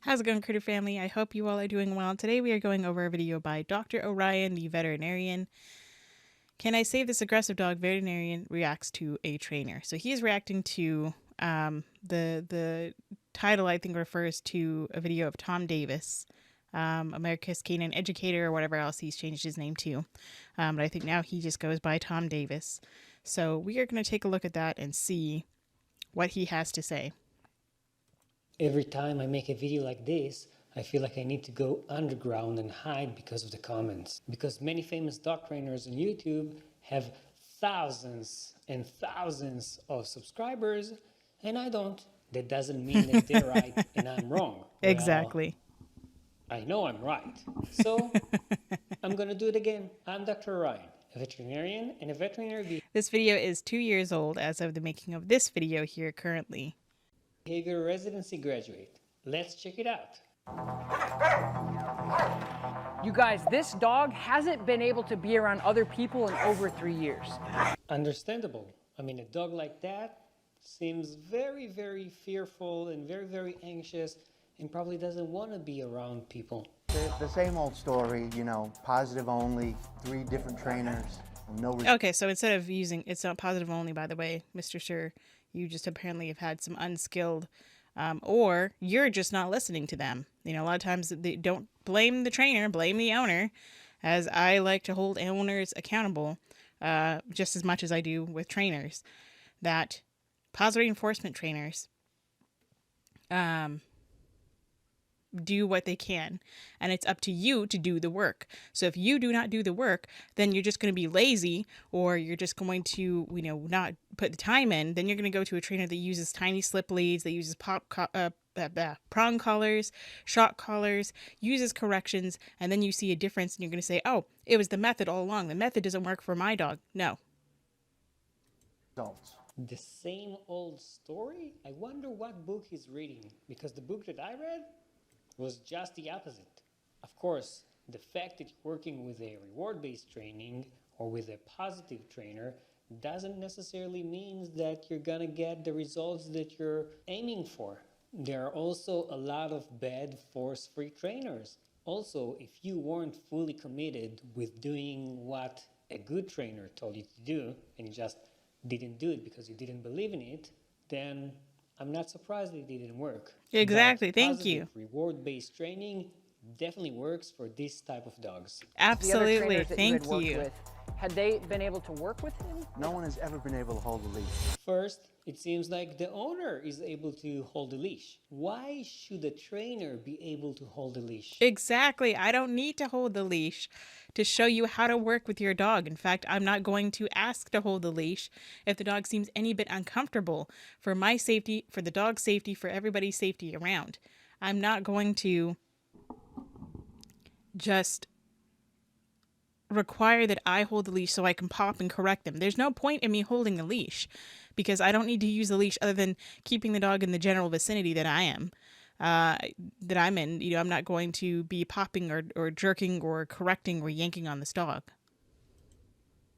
How's it going, Critter Family? I hope you all are doing well. Today we are going over a video by Dr. Orion, the veterinarian. Can I save this aggressive dog? Veterinarian reacts to a trainer. So he is reacting to the title, I think, refers to a video of Tom Davis, America's Canine Educator, or whatever else he's changed his name to. But I think now he just goes by Tom Davis. So we are going to take a look at that and see what he has to say. Every time I make a video like this, I feel like I need to go underground and hide because of the comments. Because many famous dog trainers on YouTube have thousands and thousands of subscribers, and I don't. That doesn't mean that they're right and I'm wrong. Exactly. Well, I know I'm right. So I'm gonna do it again. I'm Dr. Ryan, a veterinarian and a veterinary This video is 2 years old as of the making of this video here currently. behavior residency graduate. Let's check it out. You guys, this dog hasn't been able to be around other people in over 3 years. Understandable. I mean, a dog like that seems very, very fearful and very, very anxious and probably doesn't want to be around people. The same old story, you know, positive only, 3 different trainers, no. Okay, so instead of using, it's not positive only, by the way, Mr. Sir, you just apparently have had some unskilled, or you're just not listening to them. You know, a lot of times they don't blame the trainer, blame the owner, as I like to hold owners accountable, just as much as I do with trainers, that positive reinforcement trainers, do what they can, and it's up to you to do the work. So if you do not do the work, then you're just going to be lazy, or you're just going to, you know, not put the time in. Then you're going to go to a trainer that uses tiny slip leads, that uses prong collars, shock collars, uses corrections, and then you see a difference and you're going to say, oh, it was the method all along. The method doesn't work for my dog. No. Results. The same old story? I wonder what book he's reading, because the book that I read was just the opposite. Of course, the fact that you're working with a reward-based training or with a positive trainer doesn't necessarily mean that you're gonna get the results that you're aiming for. There are also a lot of bad force-free trainers. Also, if you weren't fully committed with doing what a good trainer told you to do, and you just didn't do it because you didn't believe in it, then I'm not surprised it didn't work. Exactly. But thank you. Reward-based training definitely works for this type of dogs. Absolutely. The other trainers that Thank you. Had you. worked with, had they been able to work with him? No one has ever been able to hold a leash. First, it seems like the owner is able to hold a leash. Why should a trainer be able to hold a leash? Exactly. I don't need to hold the leash to show you how to work with your dog. In fact, I'm not going to ask to hold the leash if the dog seems any bit uncomfortable, for my safety, for the dog's safety, for everybody's safety around. I'm not going to just require that I hold the leash so I can pop and correct them. There's no point in me holding the leash, because I don't need to use the leash other than keeping the dog in the general vicinity that I am. That I'm in. You know, I'm not going to be popping or jerking or correcting or yanking on this dog.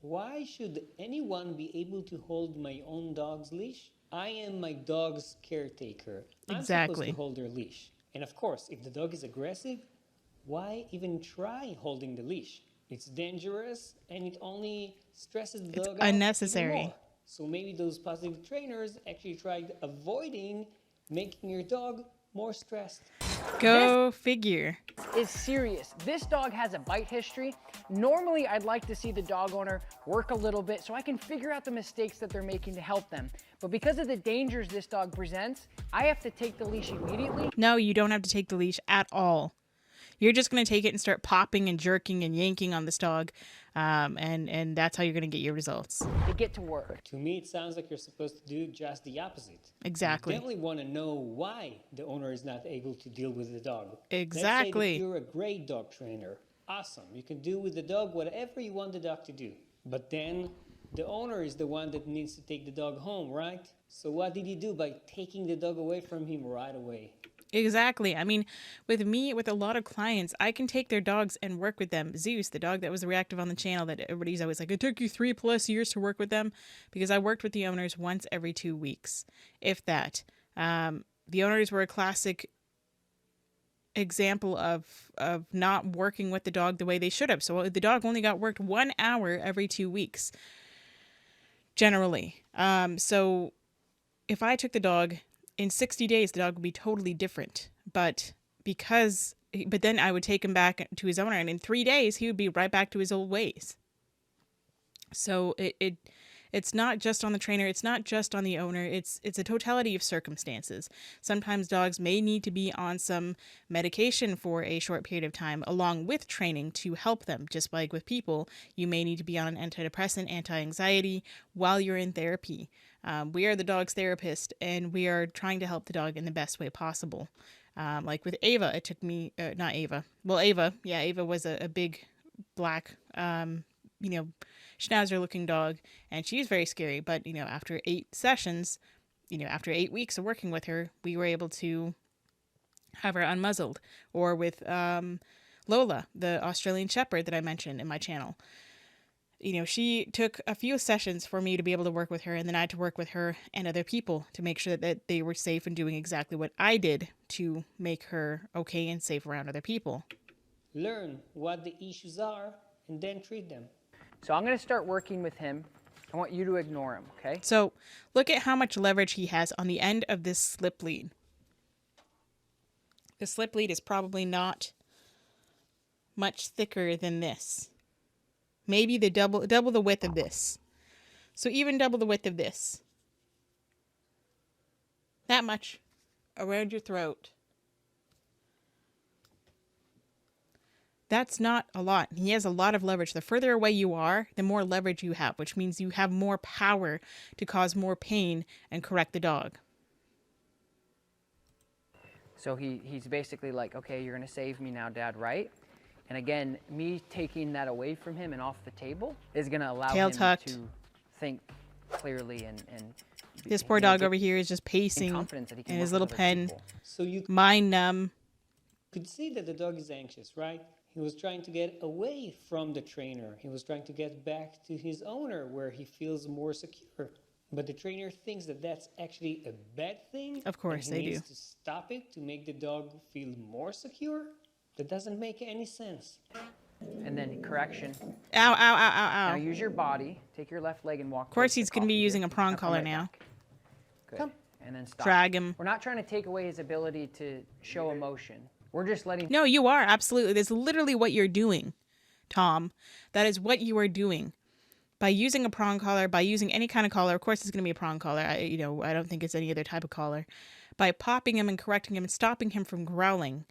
Why should anyone be able to hold my own dog's leash? I am my dog's caretaker. I'm supposed to hold their leash. And of course, if the dog is aggressive, why even try holding the leash? It's dangerous and it only stresses the dog out unnecessary. even more. So maybe those positive trainers actually tried avoiding making your dog more stressed. Go figure. Is serious. This dog has a bite history. Normally, I'd like to see the dog owner work a little bit so I can figure out the mistakes that they're making to help them. But because of the dangers this dog presents, I have to take the leash immediately. No, you don't have to take the leash at all. You're just going to take it and start popping and jerking and yanking on this dog, and that's how you're going to get your results. To get to work. To me, it sounds like you're supposed to do just the opposite. Exactly. You definitely want to know why the owner is not able to deal with the dog. Exactly. Let's say that you're a great dog trainer. Awesome. You can do with the dog whatever you want the dog to do. But then the owner is the one that needs to take the dog home, right? So what did he do by taking the dog away from him right away? Exactly. I mean, with me, with a lot of clients, I can take their dogs and work with them. Zeus, the dog that was reactive on the channel that everybody's always like, it took you 3+ years to work with them, because I worked with the owners once every 2 weeks, if that. The owners were a classic example of not working with the dog the way they should have. So the dog only got worked 1 hour every 2 weeks, generally. So if I took the dog in 60 days, the dog would be totally different. But then I would take him back to his owner, and in 3 days, he would be right back to his old ways. So it's not just on the trainer. It's not just on the owner. It's a totality of circumstances. Sometimes dogs may need to be on some medication for a short period of time, along with training to help them. Just like with people, you may need to be on an antidepressant, anti-anxiety while you're in therapy. We are the dog's therapist, and we are trying to help the dog in the best way possible. Like with Ava, it took me, not Ava. Well, Ava was a big black, schnauzer looking dog, and she's very scary. But, after 8 sessions, after 8 weeks of working with her, we were able to have her unmuzzled. Or with Lola, the Australian Shepherd that I mentioned in my channel. She took a few sessions for me to be able to work with her, and then I had to work with her and other people to make sure that they were safe and doing exactly what I did to make her okay and safe around other people. Learn what the issues are and then treat them. So I'm going to start working with him. I want you to ignore him, okay? So look at how much leverage he has on the end of this slip lead. The slip lead is probably not much thicker than this. Maybe the double the width of this. So even double the width of this. That much around your throat. That's not a lot. He has a lot of leverage. The further away you are, the more leverage you have, which means you have more power to cause more pain and correct the dog. So he's basically like, okay, you're going to save me now, Dad, right? And again, me taking that away from him and off the table is going to allow him to think clearly and this poor dog over here is just pacing in his little pen, So you mind numb. could see that the dog is anxious, right? He was trying to get away from the trainer. He was trying to get back to his owner where he feels more secure. But the trainer thinks that that's actually a bad thing. Of course, and they he needs do. to stop it to make the dog feel more secure. That doesn't make any sense. And then correction. Ow, ow, ow, Now ow, ow. use your body. Take your left leg and walk. Of course, towards the he's going to be coffee using here. a prong Now come collar right now. back. Good. Come. And then stop. Drag him. We're not trying to take away his ability to show emotion. We're just letting. No, you are. Absolutely. That's literally what you're doing, Tom. That is what you are doing. By using a prong collar, by using any kind of collar, of course it's going to be a prong collar. I don't think it's any other type of collar. By popping him and correcting him and stopping him from growling,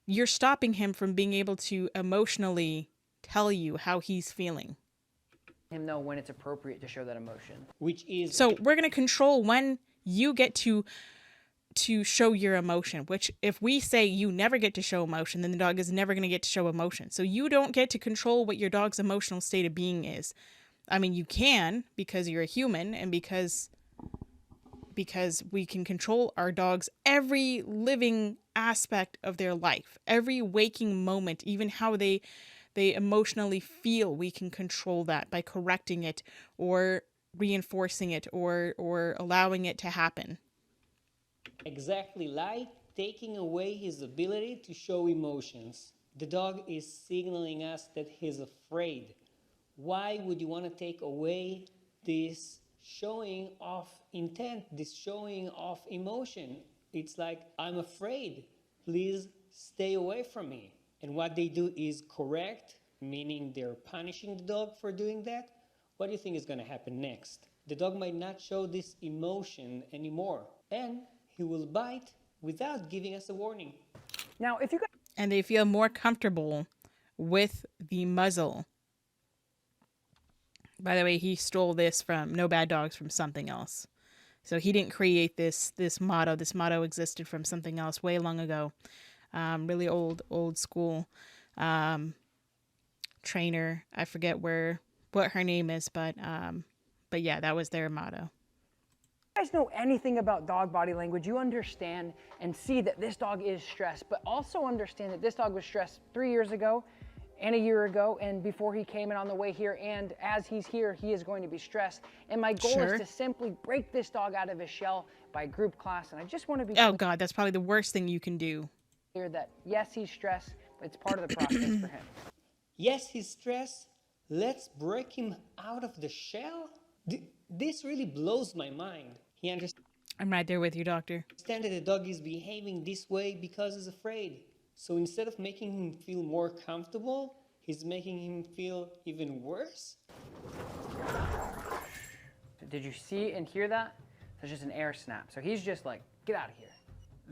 you're stopping him from being able to emotionally tell you how he's feeling. Him know when it's appropriate to show that emotion. Which is So we're going to control when you get to show your emotion, which if we say you never get to show emotion, then the dog is never going to get to show emotion. So you don't get to control what your dog's emotional state of being is. I mean, you can because you're a human and because we can control our dogs every living aspect of their life, every waking moment, even how they emotionally feel. We can control that by correcting it or reinforcing it or allowing it to happen. exactly like taking away his ability to show emotions. The dog is signaling us that he's afraid. Why would you want to take away this showing of intent, this showing of emotion? It's like, I'm afraid. Please stay away from me. And what they do is correct, meaning they're punishing the dog for doing that. What do you think is going to happen next? The dog might not show this emotion anymore, and he will bite without giving us a warning. Now, if you guys And they feel more comfortable with the muzzle. By the way, he stole this from No Bad Dogs from something else. So he didn't create this motto. This motto existed from something else way long ago. Really old school trainer. I forget what her name is, but yeah, that was their motto. guys know anything about dog body language, you understand and see that this dog is stressed, but also understand that this dog was stressed 3 years ago and a year ago and before he came in on the way here, and as he's here, he is going to be stressed. And my goal Sure. is to simply break this dog out of his shell by group class, and I just want to be Oh God, that's probably the worst thing you can do. clear that yes, he's stressed, but it's part of the process for him. Yes, he's stressed. Let's break him out of the shell? This really blows my mind. He understands I'm right there with you, doctor. that the dog is behaving this way because he's afraid. So instead of making him feel more comfortable, he's making him feel even worse. Did you see and hear that? That's just an air snap. So he's just like, get out of here.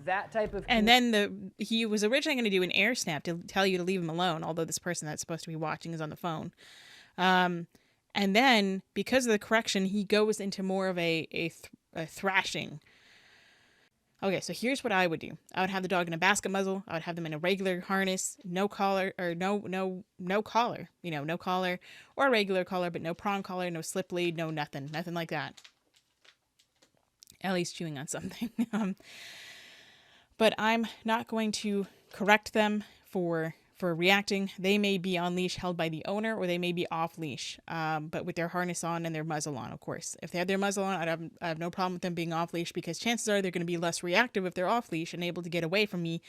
That type of... And then he was originally going to do an air snap to tell you to leave him alone, although this person that's supposed to be watching is on the phone. And then, because of the correction, he goes into more of a thrashing. Okay, so here's what I would do. I would have the dog in a basket muzzle. I would have them in a regular harness, no collar, or no collar. You know, no collar, or a regular collar, but no prong collar, no slip lead, no nothing like that. Ellie's chewing on something. But I'm not going to correct them for reacting. They may be on leash held by the owner, or they may be off leash, but with their harness on and their muzzle on, of course. If they have their muzzle on, I have no problem with them being off leash, because chances are they're going to be less reactive if they're off leash and able to get away from me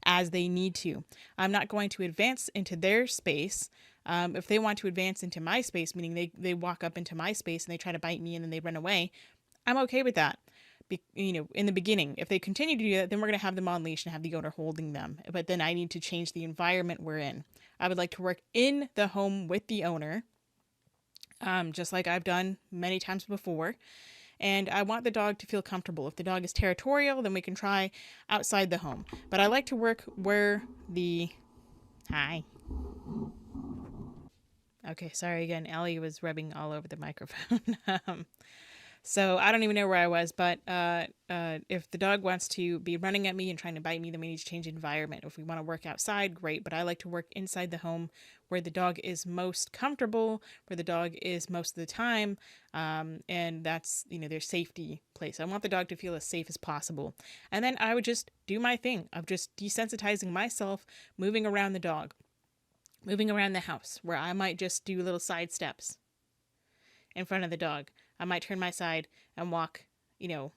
as they need to. I'm not going to advance into their space. If they want to advance into my space, meaning they walk up into my space and they try to bite me and then they run away, I'm okay with that. You know, in the beginning. If they continue to do that, then we're going to have them on leash and have the owner holding them. But then I need to change the environment we're in. I would like to work in the home with the owner, just like I've done many times before. And I want the dog to feel comfortable. If the dog is territorial, then we can try outside the home. But I like to work where the... Hi. Okay, sorry again. Ellie was rubbing all over the microphone. So I don't even know where I was, but if the dog wants to be running at me and trying to bite me, then we need to change the environment. If we want to work outside, great, but I like to work inside the home where the dog is most comfortable, where the dog is most of the time, and that's, you know, their safety place. I want the dog to feel as safe as possible. And then I would just do my thing of just desensitizing myself, moving around the dog, moving around the house, where I might just do little side steps in front of the dog. I might turn my side and walk, you know,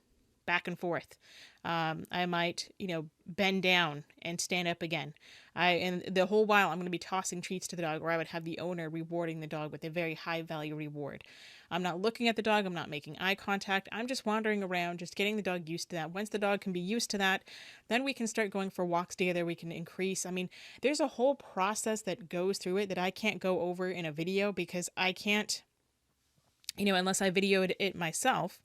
back and forth. I might, you know, bend down and stand up again. And the whole while I'm going to be tossing treats to the dog, or I would have the owner rewarding the dog with a very high value reward. I'm not looking at the dog. I'm not making eye contact. I'm just wandering around, just getting the dog used to that. Once the dog can be used to that, then we can start going for walks together. We can increase. I mean, there's a whole process that goes through it that I can't go over in a video, because I can't, you know, unless I videoed it myself,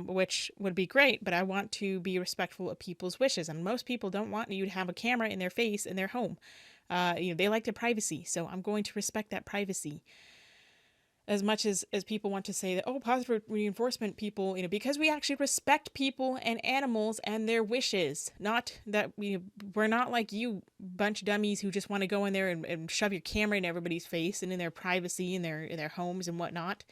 which would be great, but I want to be respectful of people's wishes. And most people don't want you to have a camera in their face in their home. You know, they like their privacy. So I'm going to respect that privacy. As much as people want to say that, oh, positive reinforcement people, you know, because we actually respect people and animals and their wishes. Not that we're not like you bunch of dummies who just want to go in there and shove your camera in everybody's face and in their privacy in their homes and whatnot.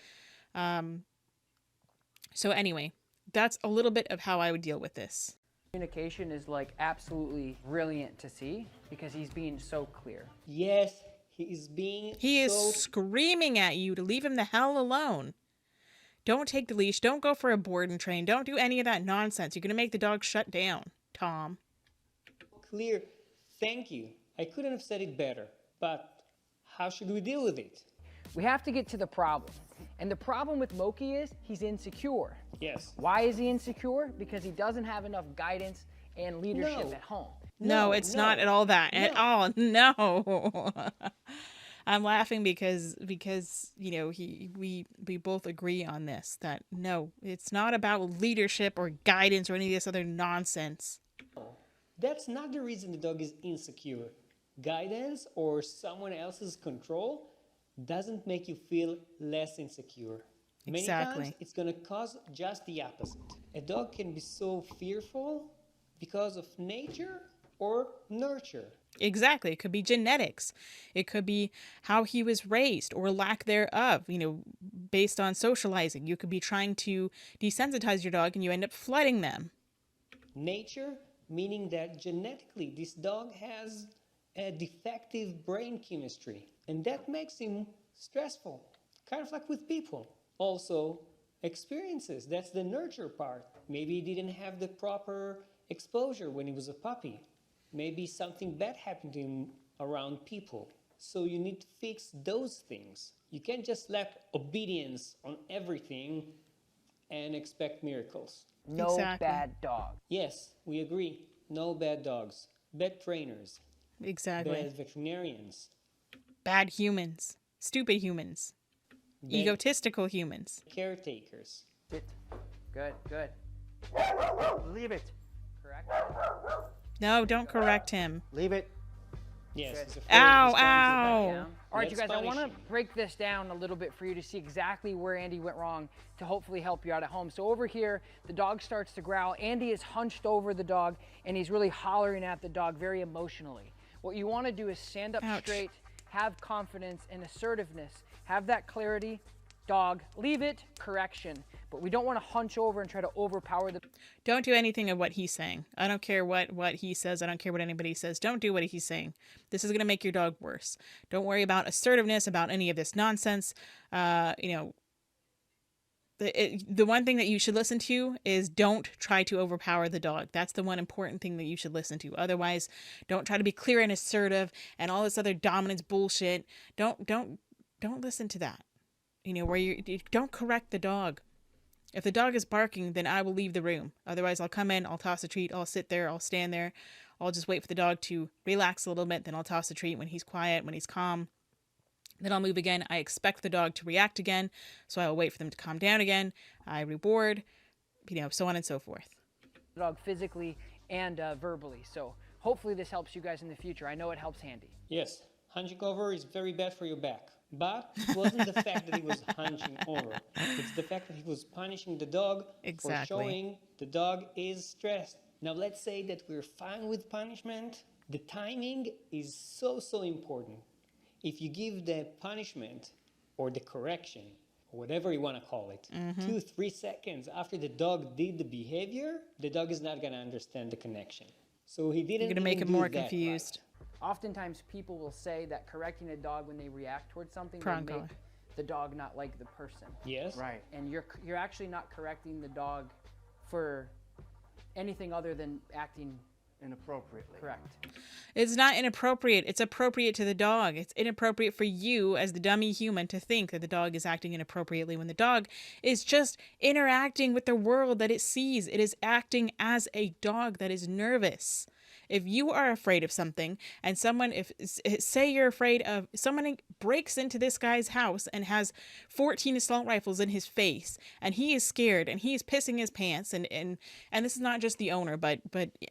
So anyway, that's a little bit of how I would deal with this. Communication is like absolutely brilliant to see, because he's being so clear. Yes, he is being He is screaming at you to leave him the hell alone. Don't take the leash. Don't go for a board and train. Don't do any of that nonsense. You're going to make the dog shut down, Tom. clear. Thank you. I couldn't have said it better. But how should we deal with it? We have to get to the problem. And the problem with Moki is he's insecure. Yes. Why is he insecure? Because he doesn't have enough guidance and leadership at home. No, it's not at all that. At all. No. I'm laughing because you know, we both agree on this, that no, it's not about leadership or guidance or any of this other nonsense. That's not the reason the dog is insecure. Guidance or someone else's control doesn't make you feel less insecure. Many times it's going to cause just the opposite. A dog can be so fearful because of nature or nurture. Exactly. It could be genetics. It could be how he was raised or lack thereof, you know, based on socializing. You could be trying to desensitize your dog and you end up flooding them. Nature, meaning that genetically this dog has a defective brain chemistry, and that makes him stressful, kind of like with people. Also, experiences, that's the nurture part. Maybe he didn't have the proper exposure when he was a puppy. maybe something bad happened to him around people. So you need to fix those things. You can't just slap obedience on everything and expect miracles. No Exactly. bad dog. Yes, we agree. No bad dogs, bad trainers, Exactly. bad veterinarians, Bad humans. Stupid humans. bad Egotistical humans. caretakers. Sit. Good, good. Leave it. Correct. No, don't correct him. Leave it. Yes, Good. he's afraid Ow, he's going to ow. back. Down. All right, you Let's guys, I want to punish him. break this down a little bit for you to see exactly where Andy went wrong to hopefully help you out at home. So over here, the dog starts to growl. Andy is hunched over the dog, and he's really hollering at the dog very emotionally. What you want to do is stand up Ouch. straight, have confidence and assertiveness, have that clarity. Dog, leave it, correction. But we don't want to hunch over and try to overpower the Don't do anything of what he's saying. I don't care what he says. I don't care what anybody says. Don't do what he's saying. This is going to make your dog worse. Don't worry about assertiveness, about any of this nonsense. The one thing that you should listen to is don't try to overpower the dog. That's the one important thing that you should listen to. Otherwise, don't try to be clear and assertive and all this other dominance bullshit. Don't listen to that. Where you don't correct the dog. If the dog is barking, then I will leave the room. Otherwise, I'll come in, I'll toss a treat, I'll sit there, I'll stand there. I'll just wait for the dog to relax a little bit, then I'll toss a treat when he's quiet, when he's calm. Then I'll move again. I expect the dog to react again, so I will wait for them to calm down again. I reward, so on and so forth. dog physically and verbally. So hopefully this helps you guys in the future. I know it helps Handy. Yes, hunching over is very bad for your back. But it wasn't the fact that he was hunching over. It's the fact that he was punishing the dog Exactly. for showing the dog is stressed. Now let's say that we're fine with punishment. The timing is so important. If you give the punishment or the correction, or whatever you want to call it, 2-3 seconds after the dog did the behavior, the dog is not going to understand the connection. So he didn't You're going to make even him do more that confused. right. Oftentimes people will say that correcting a dog when they react towards something will Prong make collar. the dog not like the person. Yes? Right. And you're actually not correcting the dog for anything other than acting Inappropriately. correct. It's not inappropriate. It's appropriate to the dog. It's inappropriate for you as the dummy human to think that the dog is acting inappropriately when the dog is just interacting with the world that it sees. It is acting as a dog that is nervous. If you are afraid of something and say you're afraid of someone breaks into this guy's house and has 14 assault rifles in his face and he is scared and he is pissing his pants and this is not just the owner, but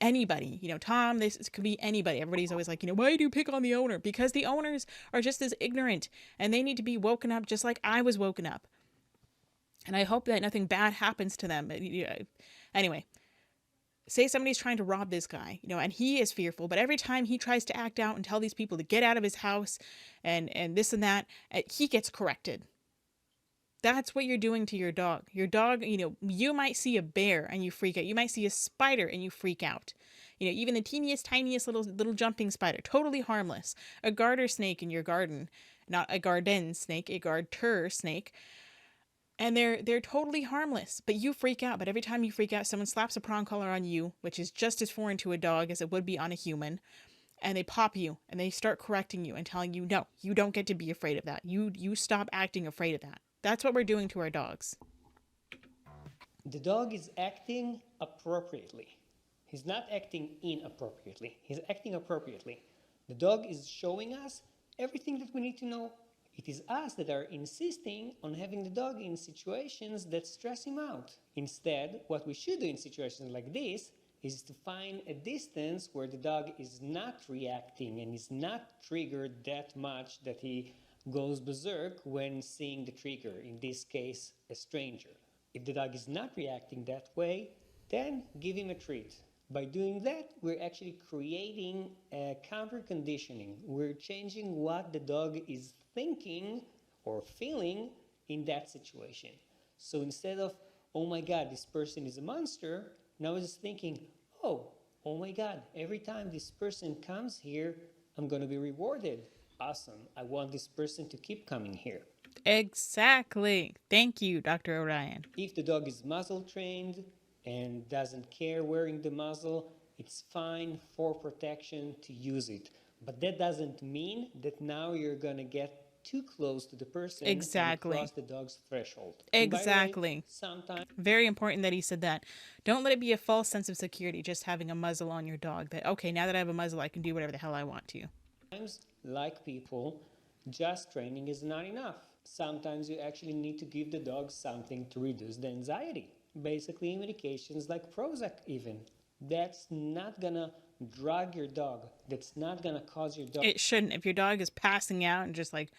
anybody, Tom, this could be anybody. Everybody's always like, why do you pick on the owner? Because the owners are just as ignorant and they need to be woken up just like I was woken up. And I hope that nothing bad happens to them. Anyway. Say somebody's trying to rob this guy, and he is fearful, but every time he tries to act out and tell these people to get out of his house and this and that, he gets corrected. That's what you're doing to your dog. Your dog, you might see a bear and you freak out. You might see a spider and you freak out. Even the teeniest, tiniest little jumping spider, totally harmless. A garter snake in your garden, not a garden snake, a garter snake. And they're totally harmless, but you freak out. But every time you freak out, someone slaps a prong collar on you, which is just as foreign to a dog as it would be on a human, and they pop you and they start correcting you and telling you, no, you don't get to be afraid of that. You stop acting afraid of that. That's what we're doing to our dogs. The dog is acting appropriately. He's not acting inappropriately. He's acting appropriately. The dog is showing us everything that we need to know. It is us that are insisting on having the dog in situations that stress him out. Instead, what we should do in situations like this is to find a distance where the dog is not reacting and is not triggered that much that he goes berserk when seeing the trigger, in this case, a stranger. If the dog is not reacting that way, then give him a treat. By doing that, we're actually creating a counter-conditioning. We're changing what the dog is thinking or feeling in that situation. So instead of, oh my God, this person is a monster, now it's thinking, oh my God, every time this person comes here, I'm going to be rewarded. Awesome. I want this person to keep coming here. Exactly. Thank you, Dr. Orion. If the dog is muzzle trained and doesn't care wearing the muzzle, It's fine for protection to use it. But that doesn't mean that now you're going to get too close to the person Exactly. and cross the dog's threshold. And by the way, Exactly. sometimes Very important that he said that. Don't let it be a false sense of security just having a muzzle on your dog that, okay, now that I have a muzzle, I can do whatever the hell I want to. like people, just training is not enough. Sometimes you actually need to give the dog something to reduce the anxiety. Basically, medications like Prozac even. That's not gonna drug your dog. That's not gonna cause your dog It shouldn't. If your dog is passing out and just like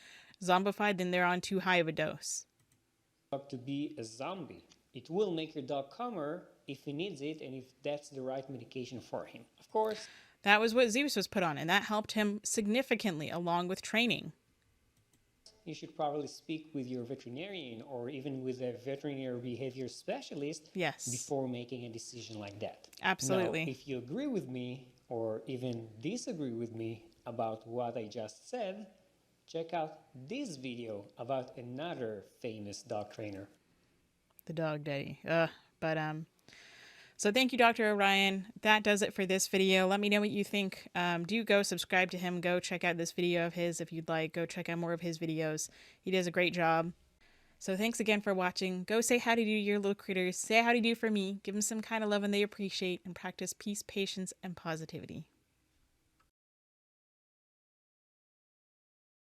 zombified, then they're on too high of a dose. to be a zombie. It will make your dog calmer if he needs it and if that's the right medication for him. Of course, That was what Zeus was put on, and that helped him significantly along with training. you should probably speak with your veterinarian or even with a veterinary behavior specialist Yes. before making a decision like that. Absolutely. Now, if you agree with me or even disagree with me about what I just said, check out this video about another famous dog trainer. The dog daddy. So thank you, Dr. Orion. That does it for this video. Let me know what you think. Do go subscribe to him. Go check out this video of his if you'd like. Go check out more of his videos. He does a great job. So thanks again for watching. Go say howdy to your little critters. Say howdy do for me. Give them some kind of love and they appreciate. And practice peace, patience, and positivity.